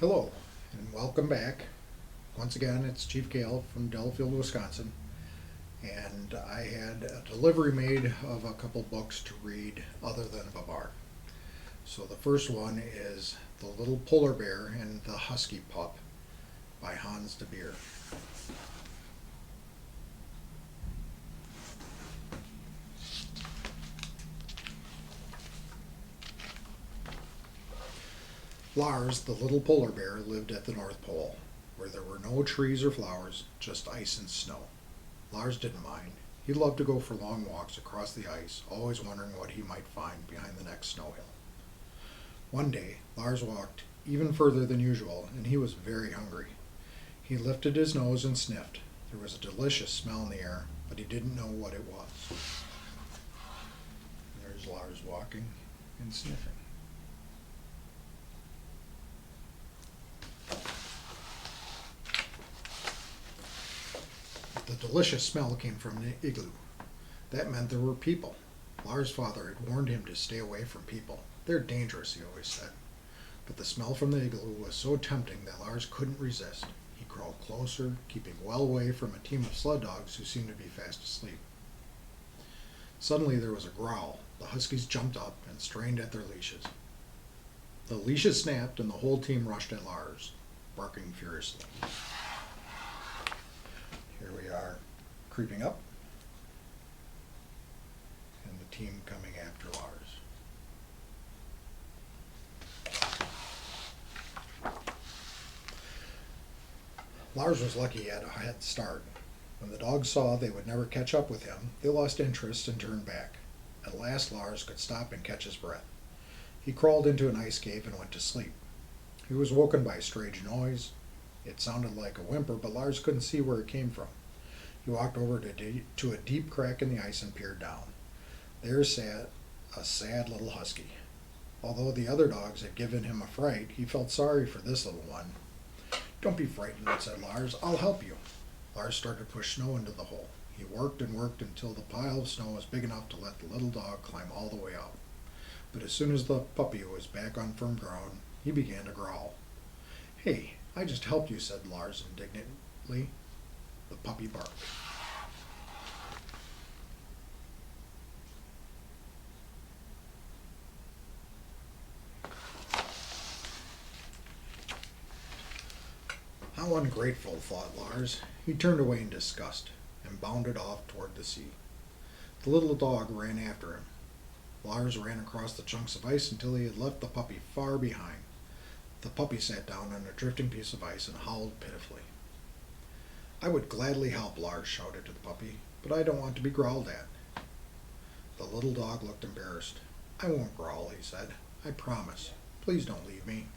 Hello, and welcome back. Once again, it's Chief Kehl from Delafield, Wisconsin, and I had a delivery made of a couple books to read other than Babar. So the first one is The Little Polar Bear and the Husky Pup by Hans de Beer. Lars, the little polar bear, lived at the North Pole, where there were no trees or flowers, just ice and snow. Lars didn't mind. He loved to go for long walks across the ice, always wondering what he might find behind the next snow hill. One day, Lars walked even further than usual, and he was very hungry. He lifted his nose and sniffed. There was a delicious smell in the air, but he didn't know what it was. There's Lars walking and sniffing. The delicious smell came from an igloo. That meant there were people. Lars' father had warned him to stay away from people. They're dangerous, he always said. But the smell from the igloo was so tempting that Lars couldn't resist. He crawled closer, keeping well away from a team of sled dogs who seemed to be fast asleep. Suddenly there was a growl. The huskies jumped up and strained at their leashes. The leashes snapped and the whole team rushed at Lars, barking furiously. Here we are, creeping up, and the team coming after Lars. Lars was lucky he had a head start. When the dogs saw they would never catch up with him, they lost interest and turned back. At last Lars could stop and catch his breath. He crawled into an ice cave and went to sleep. He was woken by a strange noise. It sounded like a whimper, but Lars couldn't see where it came from. He walked over to a deep crack in the ice and peered down. There sat a sad little husky. Although the other dogs had given him a fright, he felt sorry for this little one. "Don't be frightened," said Lars. "I'll help you." Lars started to push snow into the hole. He worked and worked until the pile of snow was big enough to let the little dog climb all the way out. But as soon as the puppy was back on firm ground, he began to growl. "Hey, I just helped you," said Lars indignantly. The puppy barked. How ungrateful, thought Lars. He turned away in disgust and bounded off toward the sea. The little dog ran after him. Lars ran across the chunks of ice until he had left the puppy far behind. The puppy sat down on a drifting piece of ice and howled pitifully. "I would gladly help," Lars shouted to the puppy, "but I don't want to be growled at." The little dog looked embarrassed. "I won't growl," he said. "I promise. Please don't leave me."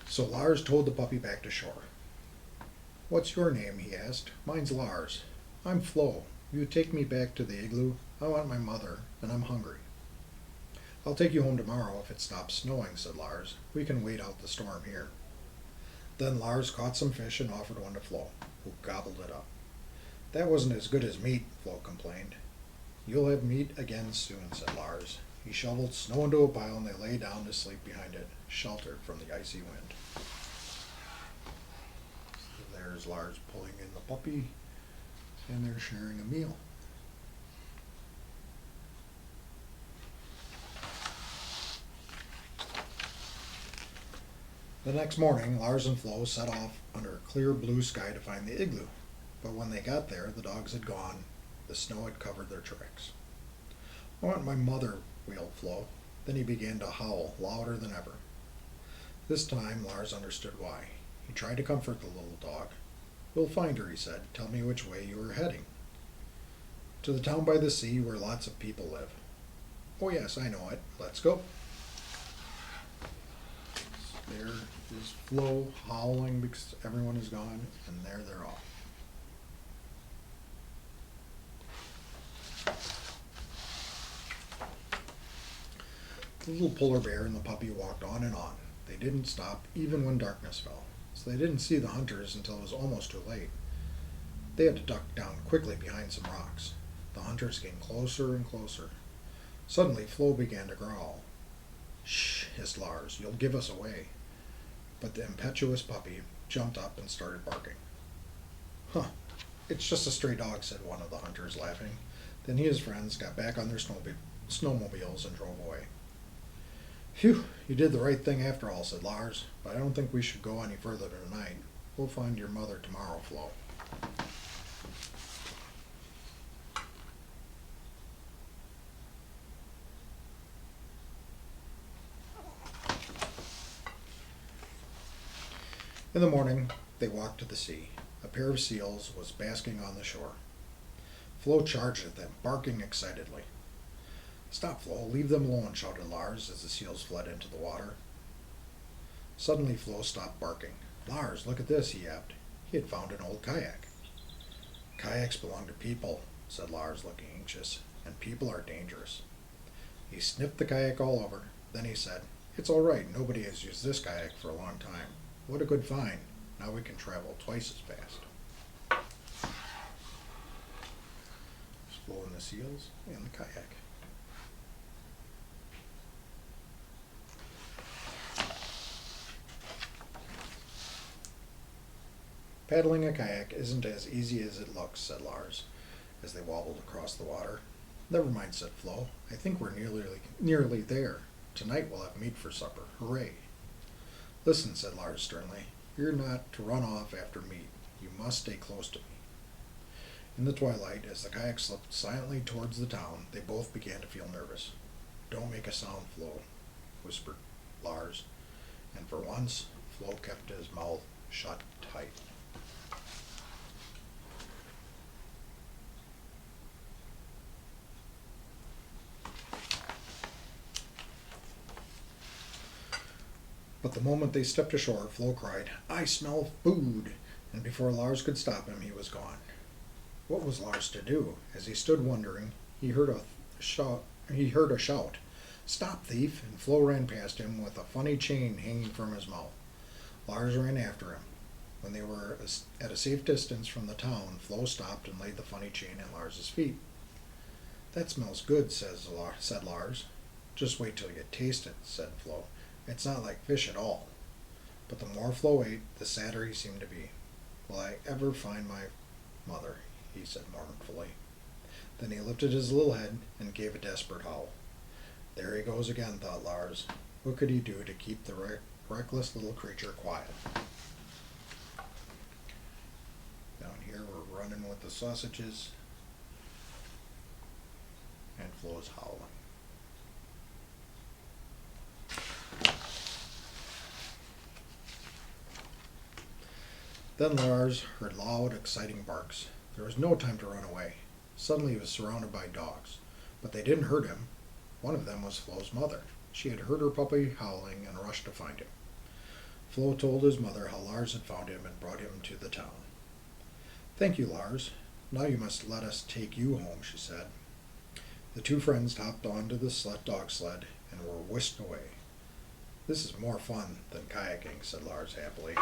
So Lars towed the puppy back to shore. "What's your name?" he asked. "Mine's Lars. I'm Flo. Will you take me back to the igloo? I want my mother, and I'm hungry." "I'll take you home tomorrow if it stops snowing," said Lars. "We can wait out the storm here." Then Lars caught some fish and offered one to Flo, who gobbled it up. "That wasn't as good as meat," Flo complained. "You'll have meat again soon," said Lars. He shoveled snow into a pile and they lay down to sleep behind it, sheltered from the icy wind. So there's Lars pulling in the puppy, and they're sharing a meal. The next morning, Lars and Flo set off under a clear blue sky to find the igloo. But when they got there, the dogs had gone. The snow had covered their tracks. "I want my mother," wailed Flo. Then he began to howl, louder than ever. This time Lars understood why. He tried to comfort the little dog. "We'll find her," he said. "Tell me which way you are heading." "To the town by the sea where lots of people live." "Oh yes, I know it. Let's go." There is Flo howling because everyone is gone, and there they're off. The little polar bear and the puppy walked on and on. They didn't stop even when darkness fell, so they didn't see the hunters until it was almost too late. They had to duck down quickly behind some rocks. The hunters came closer and closer. Suddenly Flo began to growl. "Shh," hissed Lars, "you'll give us away." But the impetuous puppy jumped up and started barking. "Huh, it's just a stray dog," said one of the hunters, laughing. Then he and his friends got back on their snowmobiles and drove away. "Phew, you did the right thing after all," said Lars, "but I don't think we should go any further tonight. We'll find your mother tomorrow, Flo." In the morning, they walked to the sea. A pair of seals was basking on the shore. Flo charged at them, barking excitedly. "Stop, Flo, leave them alone," shouted Lars as the seals fled into the water. Suddenly Flo stopped barking. "Lars, look at this," he yapped. He had found an old kayak. "Kayaks belong to people," said Lars, looking anxious, "and people are dangerous." He sniffed the kayak all over. Then he said, "It's all right. Nobody has used this kayak for a long time. What a good find. Now we can travel twice as fast." Just Flo and the seals and the kayak. "Paddling a kayak isn't as easy as it looks," said Lars, as they wobbled across the water. "Never mind," said Flo. "I think we're nearly there. Tonight we'll have meat for supper. Hooray!" "Listen," said Lars sternly. "You're not to run off after meat. You must stay close to me." In the twilight, as the kayak slipped silently towards the town, they both began to feel nervous. "Don't make a sound, Flo," whispered Lars, and for once Flo kept his mouth shut tight. But the moment they stepped ashore, Flo cried, "I smell food!" And before Lars could stop him, he was gone. What was Lars to do? As he stood wondering, he heard a shout, "Stop, thief!" And Flo ran past him with a funny chain hanging from his mouth. Lars ran after him. When they were at a safe distance from the town, Flo stopped and laid the funny chain at Lars's feet. "That smells good," said Lars. "Just wait till you taste it," said Flo. "It's not like fish at all." But the more Flo ate, the sadder he seemed to be. "Will I ever find my mother?" he said mournfully. Then he lifted his little head and gave a desperate howl. There he goes again, thought Lars. What could he do to keep the reckless little creature quiet? Down here we're running with the sausages, and Flo's howling. Then Lars heard loud, exciting barks. There was no time to run away. Suddenly he was surrounded by dogs, but they didn't hurt him. One of them was Flo's mother. She had heard her puppy howling and rushed to find him. Flo told his mother how Lars had found him and brought him to the town. "Thank you, Lars. Now you must let us take you home," she said. The two friends hopped onto the dog sled and were whisked away. "This is more fun than kayaking," said Lars happily.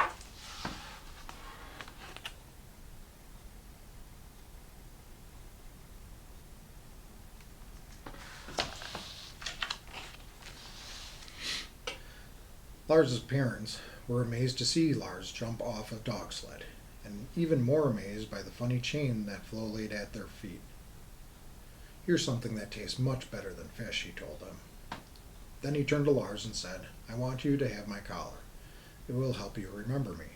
Lars's parents were amazed to see Lars jump off a dog sled, and even more amazed by the funny chain that Flo laid at their feet. "Here's something that tastes much better than fish," he told them. Then he turned to Lars and said, "I want you to have my collar. It will help you remember me."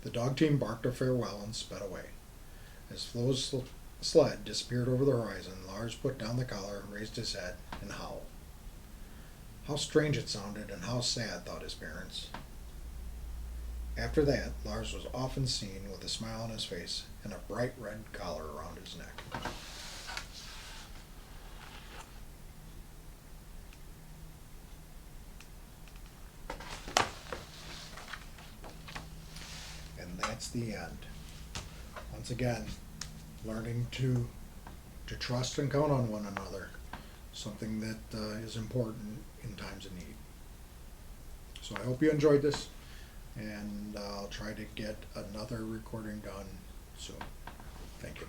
The dog team barked a farewell and sped away. As Flo's sled disappeared over the horizon, Lars put down the collar, raised his head, and howled. How strange it sounded, and how sad, thought his parents. After that, Lars was often seen with a smile on his face and a bright red collar around his neck. And that's the end. Once again, learning to trust and count on one another, something that is important in times of need. So I hope you enjoyed this, and I'll try to get another recording done So, thank you.